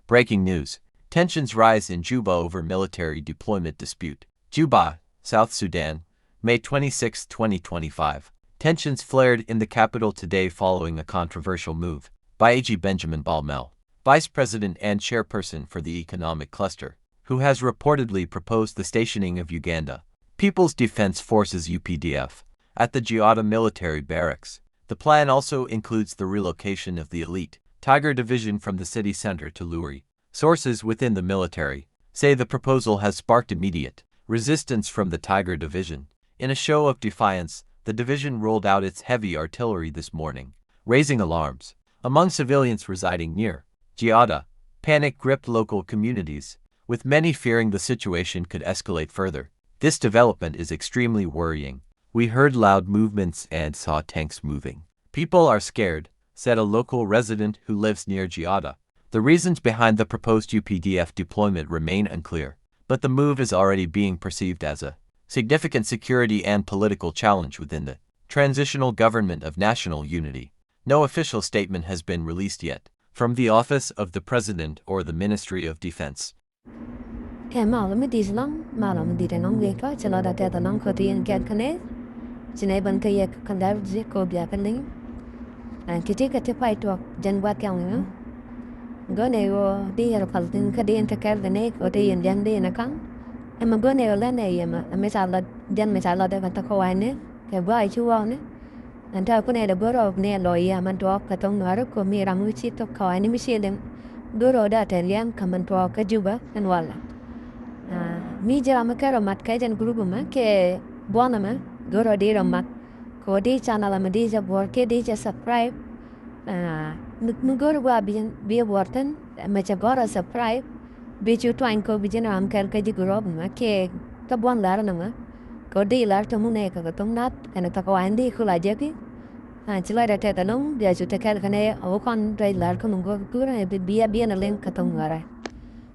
Breaking news. Tensions rise in Juba over military deployment dispute. Juba, South Sudan, May 26, 2025. Tensions flared in the capital today following a controversial move by AG Benjamin Balmel, vice president and chairperson for the economic cluster, who has reportedly proposed the stationing of Uganda People's Defense Forces (UPDF) at the Giada military barracks. The plan also includes the relocation of the elite Tiger Division from the city center to Luri. Sources within the military say the proposal has sparked immediate resistance from the Tiger Division. In a show of defiance, the division rolled out its heavy artillery this morning, raising alarms among civilians residing near Giada. Panic gripped local communities, with many fearing the situation could escalate further. This development is extremely worrying. We heard loud movements and saw tanks moving. People are scared, said a local resident who lives near Giada. The reasons behind the proposed UPDF deployment remain unclear, but the move is already being perceived as a significant security and political challenge within the transitional government of national unity. No official statement has been released yet from the Office of the President or the Ministry of Defense. Kitika te pai to jan wat kyang no gone wo di yar paltin ka di intakar the ne ko te yen jan de na kang em gone wo la ne yema me sa la jan me sa la de ta ko ai ne ke ba ai chu wa ne an ta ko ne de boro ne lo ya man to ka tong no ko mi ra mu chi to ko ai ne mi shi dem boro da te liam ka man to ka juba an wala mi jara ma ka ro mat ka jan grupo ma ke bona ma goro di ro mat ko di channel ma di ja bor ke di ja subscribe mugor wa bi worten ma cha gora subscribe bi chu twain ko bi jena am kal ka di goro ma ke ta bon lar na ma ko di lar to mu ne ka tong nat kana ta ko andi khu la je ki chila da ta long dia chu ta kal kana o kon dai lar ko mungo ku ra bi na len ka tong ngara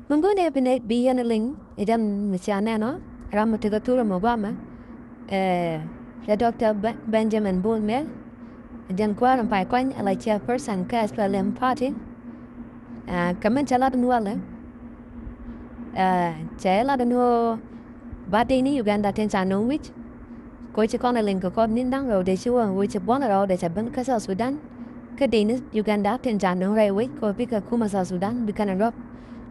mungo ne bi na len idan mi cha na no ram te ga tura mo ba ma the Dr. Benjamin Bullmel, Jan Quaram Pai Quang, a like chairperson, Casper Party, comment a lot of Nuala, Chela the no Batini, Uganda, Tens I know which, Coach Conneling, called Nindang Road, they show which a bonnet all that have been Casa Sudan, Cadinas, Uganda, Tens I know railway, or pick a Kumasa Sudan, Buchanan Rock,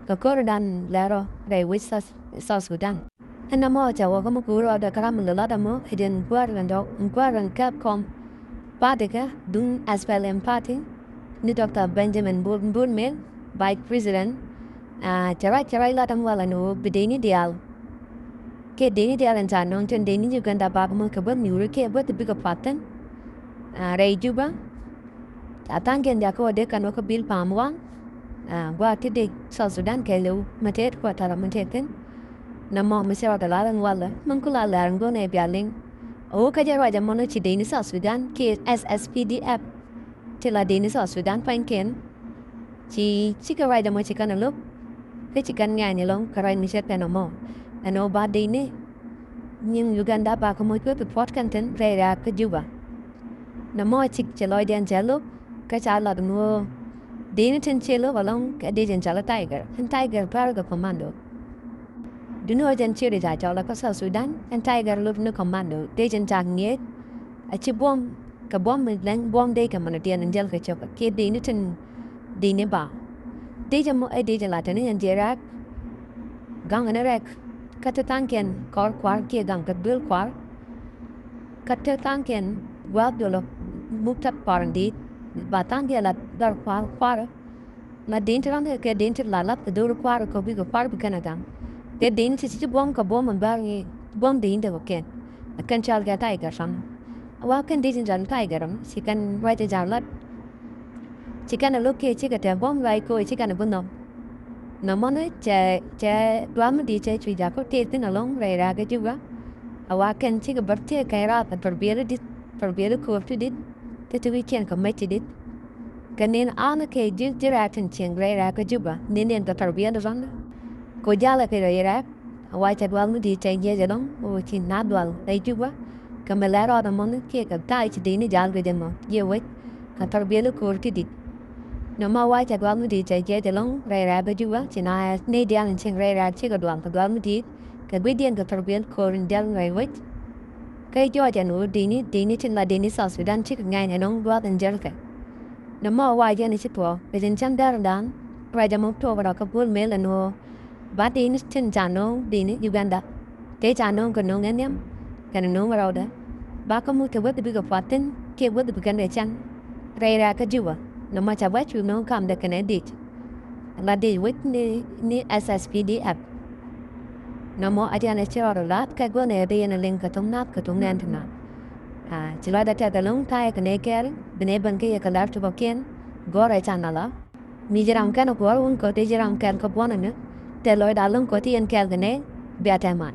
Kokorodan, Laro, railway South Sudan. And no more to walk a the caramel a lot more, hidden Quaran Capcom, Partica, Dun as well in party, the Dr. Benjamin Bullmel, by President, Charai Latam well and Bedini Dial. Kate Dini Dial and Sanon, Dini Uganda Babamukabel, Nurike, but the bigger pattern, Ray Juba, Atank and Yako de Kanoka Bill Paam one, Guati South Sudan, Kelo, Matet, Quataramatetin. Na mo mi sera la lang wala mangkula lang go ne bialing o ka jara ja mono chi deni sa Sudan ke SSPDF tila deni sa Sudan pain ken chi ka ra ja mo chi kana lup ke chi kan nga ni long ka ra mi set pe no mo ano ba deni nhưng Uganda ba ko mo ko pot content re ra ka Juba na mo chi loy den jalo ka cha la no deni tin chelo walong ka de jen chala tiger par ga commando. Do no agent cheery that all across Sudan and Tiger look no commando, Dejan Tang yet. A chibom, Kabom with lang bomb day community and Jelka chop, Kid de Newton de Neba. Dejan mo a Dejan Latin and Jerak Gang and a wreck. Cut a tanken, cor quar, kia gang cut bill quar. Cut a tanken, well dolo, moved up par indeed, but tangia la dark quar. My dainter on the dainter la lap the door quar could be a par becanagan. The Danes is bomb ka bomb and barry bomb the Indo ken. A can child get tiger son. A walk and Danes and tiger, she can write a jar lot. She can look at chicken and bomb like a chicken buno. No money, drama DJ with Jaco tasting along Ray Raga Juba. A walk and chick a birthday kaira and forbid a curve to did. The weekend committed it. Can in honor cage direct and ching Ray Raga Juba, Ninian the forbid on. Cô gia là cái rồi rap, quay chặt vào mới đi chạy về rồi lắm, ôi chỉ nát vào đây chú quá, cái mà lá đó món kia cái tai chỉ đi nó già cái gì mà, nhiều vậy, cái thằng bé nó cười thì đi, No ma wai cha gwa mu di cha je de long rai ra ba Juba chi na ne dia len ching rai ra chi ga duang ka gwa mu di ka gwi dien ka perbian ko rin del rai wit kai jo ja nu di ni chin la di ni South Sudan chi ka ngai ne nong gwa den jel ka no ma wai ja ni chi to be jin cham dar dan ra ja mo to ba ka bul me la no ba di ni chin cha no di ni Uganda te cha no ka no ngen yam ka no ma ra da ba ka mu ka wet bi ga fatin ke wet bi kan de chan rai ra ka Juba no ma cha wet chu no kam de kan edit la di wit ni SSPDF no mo aja ne chero lat ka go ne be ne ling ka tung nat ka tung nen tna chỉ lo đã theo long thai cái này kia bên này bên kia cái laptop bao kiên gọi ra channel là mi giờ làm cái nó gọi uống có thể giờ làm cái có bốn nữa để lo đã long có tiền cái này bịa thêm mà